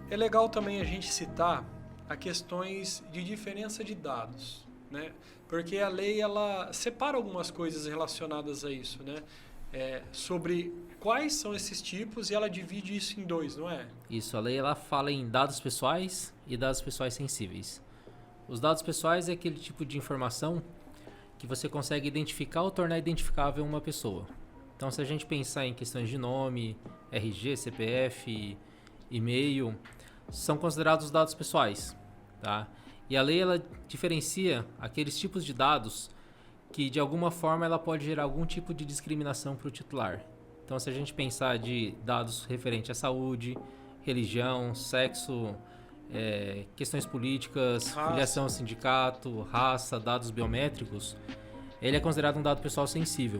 É legal também a gente citar a questões de diferença de dados, né? Porque a lei ela separa algumas coisas relacionadas a isso, né? Sobre quais são esses tipos e ela divide isso em dois, não é? Isso, a lei ela fala em dados pessoais e dados pessoais sensíveis. Os dados pessoais é aquele tipo de informação que você consegue identificar ou tornar identificável uma pessoa. Então, se a gente pensar em questões de nome, RG, CPF, e-mail, são considerados dados pessoais, tá? E a lei ela diferencia aqueles tipos de dados que de alguma forma ela pode gerar algum tipo de discriminação para o titular. Então, se a gente pensar de dados referentes à saúde, religião, sexo, questões políticas, filiação ao sindicato, raça, dados biométricos, ele é considerado um dado pessoal sensível.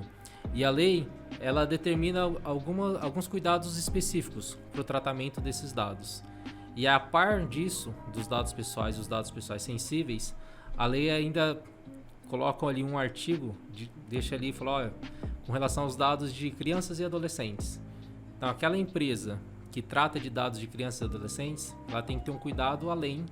E a lei ela determina alguns cuidados específicos para o tratamento desses dados. E a par disso, dos dados pessoais e os dados pessoais sensíveis, a lei ainda coloca ali um artigo, deixa ali e fala, olha, com relação aos dados de crianças e adolescentes. Então, aquela empresa que trata de dados de crianças e adolescentes, ela tem que ter um cuidado além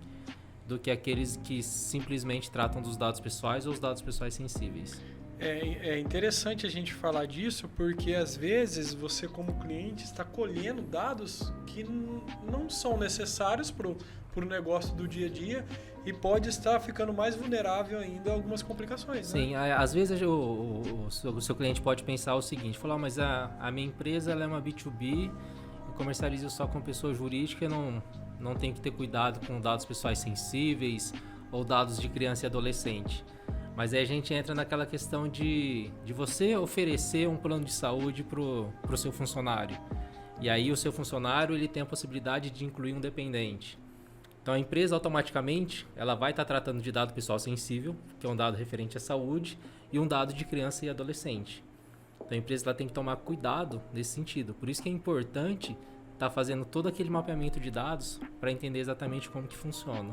do que aqueles que simplesmente tratam dos dados pessoais ou os dados pessoais sensíveis. É interessante a gente falar disso porque às vezes você como cliente está colhendo dados que não são necessários para o negócio do dia a dia e pode estar ficando mais vulnerável ainda a algumas complicações. Sim, né? Às vezes o seu cliente pode pensar o seguinte, falar, mas a minha empresa ela é uma B2B, eu comercializo só com pessoa jurídica, não tenho que ter cuidado com dados pessoais sensíveis ou dados de criança e adolescente. Mas aí a gente entra naquela questão de você oferecer um plano de saúde para o seu funcionário. E aí o seu funcionário ele tem a possibilidade de incluir um dependente. Então a empresa automaticamente ela vai estar tratando de dado pessoal sensível, que é um dado referente à saúde, e um dado de criança e adolescente. Então a empresa ela tem que tomar cuidado nesse sentido. Por isso que é importante estar fazendo todo aquele mapeamento de dados para entender exatamente como que funciona.